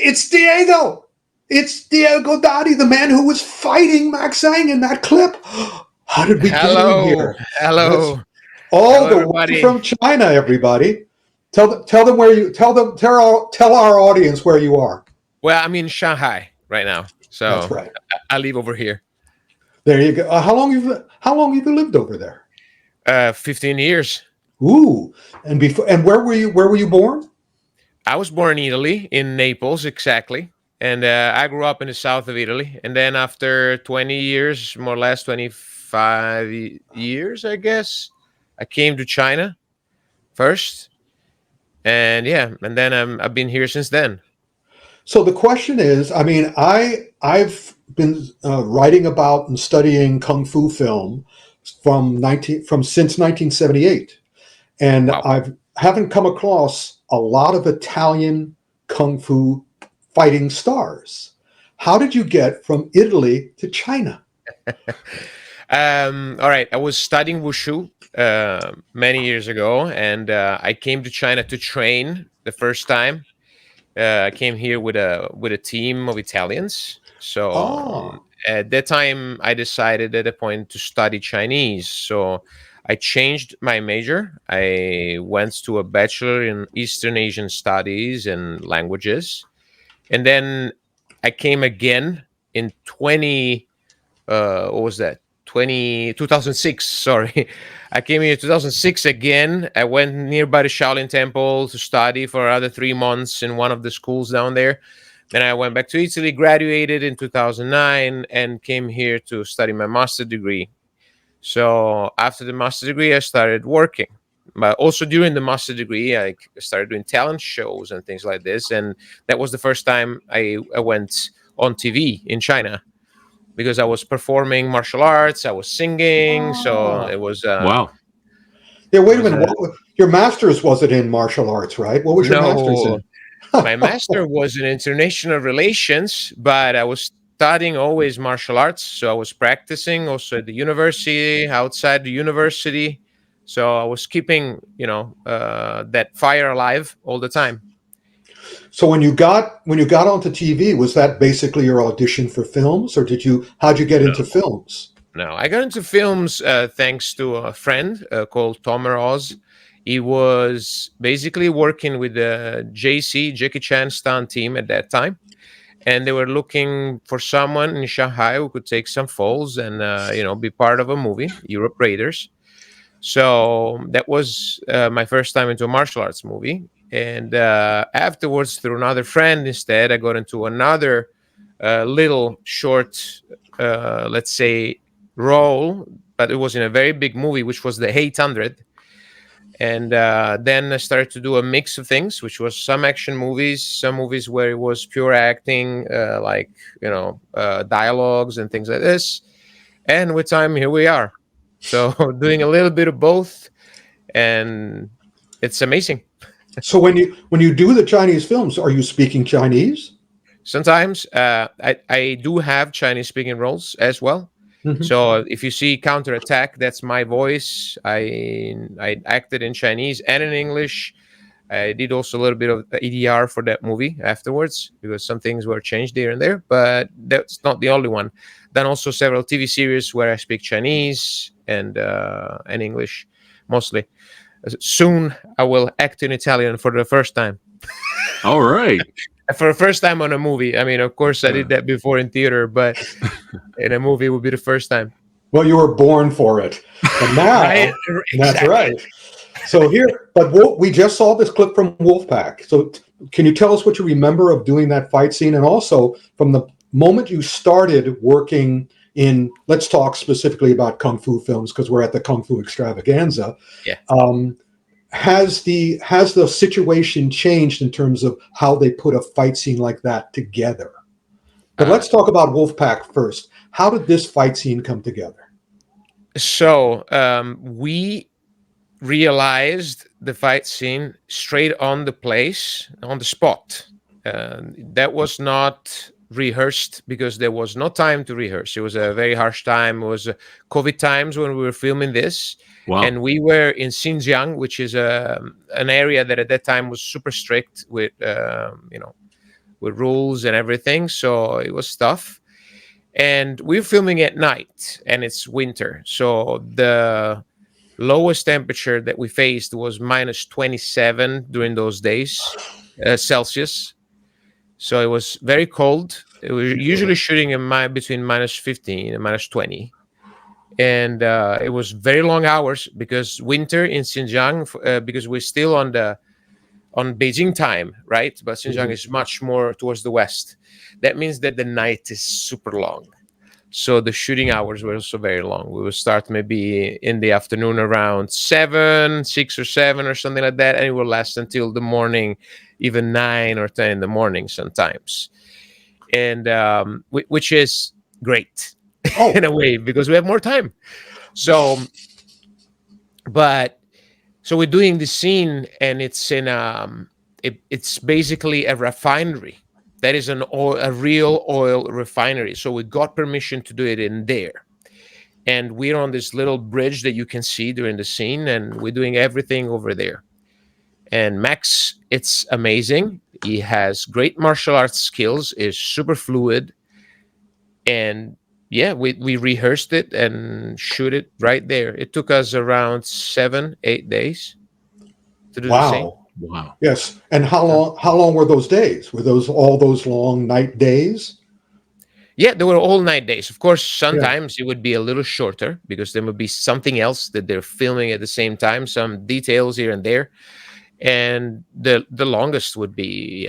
It's Diego. It's Diego Dati, the man who was fighting Max Zhang in that clip. How did we get in here? Hello. All the way from China, everybody. Tell them where you tell our audience where you are. Well, I'm in Shanghai right now, so that's right. I live over here. There you go. How long have you lived over there? 15 years. Ooh, and where were you? Where were you born? I was born in Italy, in Naples, exactly. And I grew up in the south of Italy. And then after 20 years, more or less 25 years, I guess, I came to China first. And and then I've been here since then. So the question is, I mean, I've been writing about and studying Kung Fu film since 1978. And wow. I haven't come across a lot of Italian Kung Fu fighting stars. How did you get from Italy to China? All right. I was studying Wushu many years ago, and I came to China to train the first time. I came here with a team of Italians. So at that time, I decided at a point to study Chinese. So I changed my major. I went to a bachelor in Eastern Asian Studies and Languages. And then I came again in 2006, sorry. I came here in 2006 again. I went nearby the Shaolin Temple to study for another 3 months in one of the schools down there. Then I went back to Italy, graduated in 2009, and came here to study my master's degree. So after the master's degree, I started working. But also during the master's degree, I started doing talent shows and things like this. And that was the first time I went on TV in China, because I was performing martial arts, I was singing. So it was... wow. Yeah, wait a minute. Your master's wasn't in martial arts, right? What was your master's in? My master was in international relations, but I was studying always martial arts. So I was practicing also at the university, outside the university. So I was keeping, that fire alive all the time. So when you got onto TV, was that basically your audition for films, or how'd you get into films? No, I got into films thanks to a friend called Tomer Oz. He was basically working with the Jackie Chan stunt team at that time. And they were looking for someone in Shanghai who could take some falls and, be part of a movie, Europe Raiders. So that was my first time into a martial arts movie. And afterwards, through another friend, instead, I got into another little short, let's say, role. But it was in a very big movie, which was the 800. And then I started to do a mix of things, which was some action movies, some movies where it was pure acting, dialogues and things like this. And with time, here we are. So doing a little bit of both, and it's amazing. So when you do the Chinese films, are you speaking Chinese? Sometimes I do have Chinese speaking roles as well. Mm-hmm. So if you see Counterattack, that's my voice. I acted in Chinese and in English. I did also a little bit of EDR for that movie afterwards because some things were changed here and there, but that's not the only one. Then also several TV series where I speak Chinese and English mostly. Soon I will act in Italian for the first time. All right. For the first time on a movie. I mean, of course, I did that before in theater, but in a movie, it would be the first time. Well, you were born for it. But now, Right? that's Exactly. right. So here, but we just saw this clip from Wolfpack. So can you tell us what you remember of doing that fight scene? And also from the moment you started working in, let's talk specifically about Kung Fu films because we're at the Kung Fu Extravaganza. Yeah. Has the situation changed in terms of how they put a fight scene like that together? But let's talk about Wolfpack first. How did this fight scene come together? So we realized the fight scene straight on the place, on the spot. That was not rehearsed because there was no time to rehearse. It was a very harsh time. It was COVID times when we were filming this. Wow. And we were in Xinjiang, which is an area that at that time was super strict with, with rules and everything. So it was tough. And we're filming at night and it's winter. So the lowest temperature that we faced was minus 27 during those days, Celsius. So it was very cold. We were usually shooting in between minus 15 and minus 20. And it was very long hours because winter in Xinjiang, because we're still on Beijing time, right? But Xinjiang is much more towards the west. That means that the night is super long. So the shooting hours were also very long. We would start maybe in the afternoon around 6 or 7 or something like that. And it will last until the morning, even 9 or 10 in the morning sometimes. And which is great in a way because we have more time. So we're doing the scene and it's in it's basically a refinery. That is a real oil refinery. So we got permission to do it in there. And we're on this little bridge that you can see during the scene, and we're doing everything over there. And Max, it's amazing. He has great martial arts skills, is super fluid. And yeah, we rehearsed it and shoot it right there. It took us around 7-8 days to do the scene. Wow. Yes. And how long were those days? Were those all those long night days? Yeah, they were all night days. Of course, sometimes it would be a little shorter because there would be something else that they're filming at the same time, some details here and there. And the longest would be,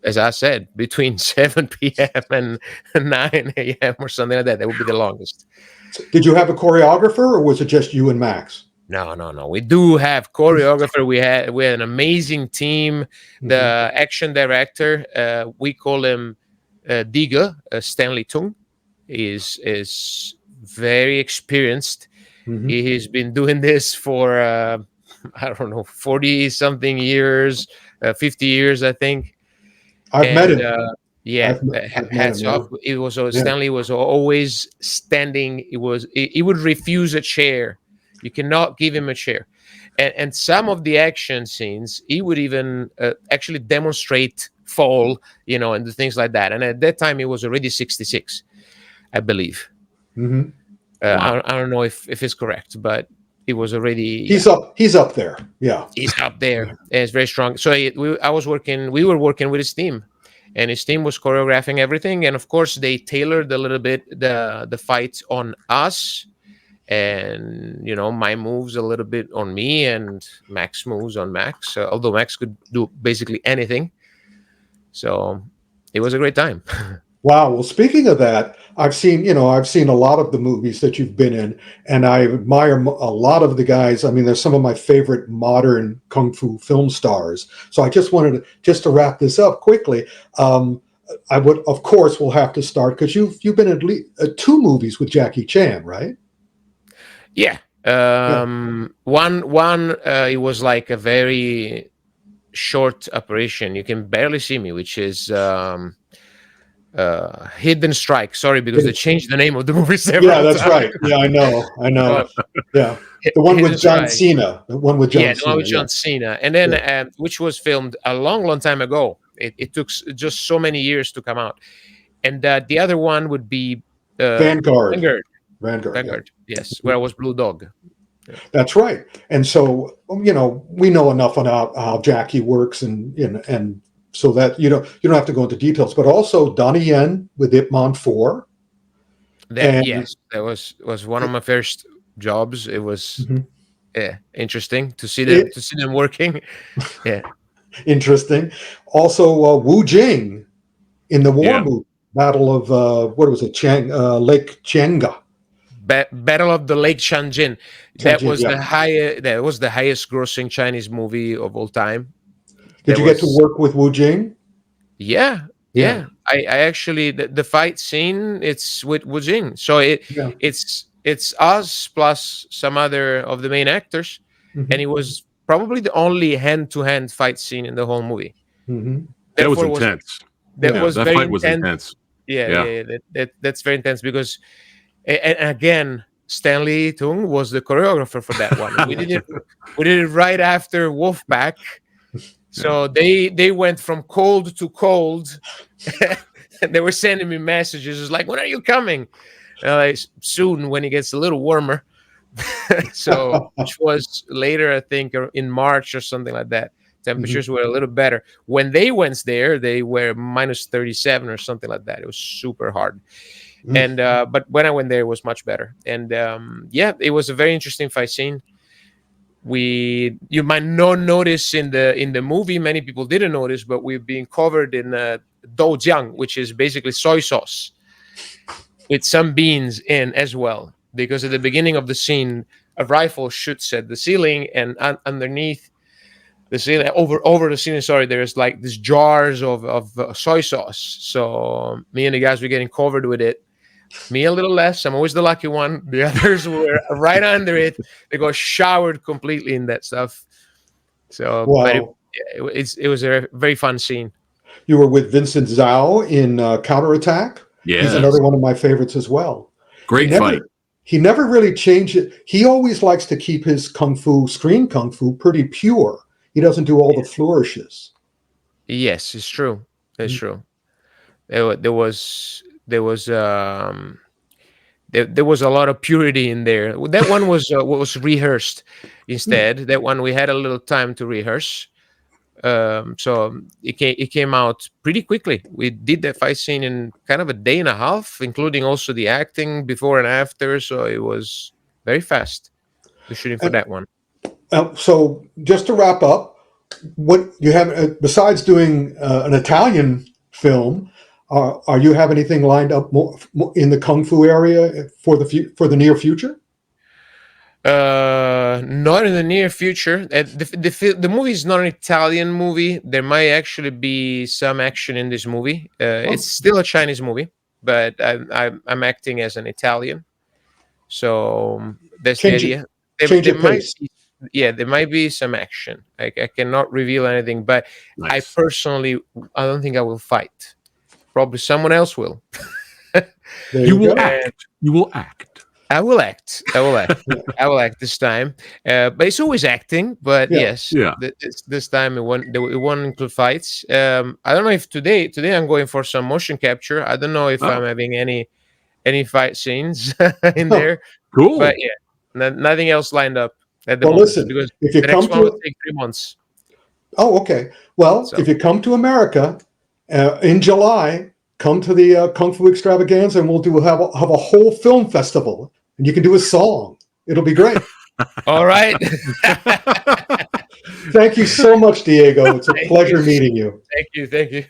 as I said, between 7 p.m. and 9 a.m. or something like that. That would be the longest. Did you have a choreographer or was it just you and Max? No. We do have choreographer. We had an amazing team. The action director, we call him Diga, Stanley Tung, is very experienced. He has been doing this for I don't know, 40 something years, 50 years, I think. I've met him. Hats off. It was Stanley was always standing. He would refuse a chair. You cannot give him a chair. And some of the action scenes, he would even actually demonstrate fall, and the things like that. And at that time, he was already 66, I believe. Wow. I don't know if it's correct, but it was already. He's up there. Yeah, he's up there, and it's very strong. So we were working with his team, and his team was choreographing everything. And of course, they tailored a little bit the fight on us. And my moves a little bit on me and Max moves on Max, although Max could do basically anything. So it was a great time. Wow. Well, speaking of that, I've seen a lot of the movies that you've been in, and I admire a lot of the guys. I mean, they're some of my favorite modern Kung Fu film stars. So I just wanted to wrap this up quickly. I would, of course, we'll have to start because you've been at least 2 movies with Jackie Chan, right? Yeah. One it was like a very short operation. You can barely see me, which is Hidden Strike. Sorry, because they changed the name of the movie several Yeah, that's times. right. Yeah, I know. But Yeah, the one Hidden with John Strike. Cena. The one with Yeah, John the one Cena. with John Cena, and then which was filmed a long, long time ago. It took just so many years to come out. And the other one would be Vanguard. Vanguard. Vanguard. Yeah, Vanguard, yes, where I was Blue Dog. Yeah. that's right. And so we know enough on how Jackie works, and so that you don't have to go into details. But also Donnie Yen with Ip Man 4. That, And yes, that was one of my first jobs. It was Mhm. interesting to see It- them working. Yeah, interesting. Also, Wu Jing in the war Yeah. movie, Battle of what was it, Lake Chenga. Battle of the Lake Changjin. That Tianjin, was yeah. the highest grossing Chinese movie of all time. Did That you get to was, work with Wu Jing? yeah, Yeah, yeah. I actually, the fight scene, it's with Wu Jing. So yeah. it's us plus some other of the main actors, and Hmm. it was probably the only hand-to-hand fight scene in the whole movie. Hmm. That was Therefore, was intense. that Yeah. Yeah, was that very fight was intense. intense. Yeah, Yeah. yeah, yeah. That's very intense because, and again, Stanley Tung was the choreographer for that one. We did it right after Wolfpack, so they went from cold to cold. And they were sending me messages. It's like, when are you coming? Like, soon, when it gets a little warmer. So, which was later, I think, or in March or something like that. Mhm. Temperatures were a little better. When they went there, they were minus 37 or something like that. It was super hard. Mm. And but when I went there, it was much better. And yeah, it was a very interesting fight scene. You might not notice in the movie, many people didn't notice, but we've been covered in doujiang, which is basically soy sauce with some beans in as well, because at the beginning of the scene, a rifle shoots at the ceiling, and underneath the ceiling, over the ceiling, sorry, there's like these jars of soy sauce. So me and the guys were getting covered with it. Me a little less. I'm always the lucky one. The others were right under it. They got showered completely in that stuff. So, but Wow. it was a very fun scene. You were with Vincent Zhao in Counterattack. He's Yeah. another one of my favorites as well. Great fight. He never really changed it. He always likes to keep his screen kung fu pretty pure. He doesn't do all the flourishes. Yes, it's true. It's true. There was a lot of purity in there. That one was what was rehearsed instead. That one we had a little time to rehearse. So it came out pretty quickly. We did that fight scene in kind of a day and a half, including also the acting before and after. So it was very fast. The shooting for And, that one. so just to wrap up, what you have besides doing an Italian film, are you have anything lined up more in the kung fu area for the near future? Not in the near future. The movie is not an Italian movie. There might actually be some action in this movie. It's still a Chinese movie, but I'm acting as an Italian. So that's the idea. Change There of might pace. there might be some action. I cannot reveal anything, but Nice. I personally, I don't think I will fight. Probably someone else will. There You will go. act. You will act. I will act. I will act. I will act this time. But it's always acting. But Yeah. yes, Yeah. this time it won't include fights. I don't know if today I'm going for some motion capture. I don't know if I'm having any fight scenes in there. Cool. But yeah, nothing else lined up at the Well, moment, listen, because if you the come next one will to take 3 months. Oh, okay. Well, So. if you come to America in July, come to the Kung Fu Extravaganza, and we'll have a whole film festival, and you can do a song. It'll be great. All right. Thank you so much, Diego. It's a pleasure meeting you. Thank you.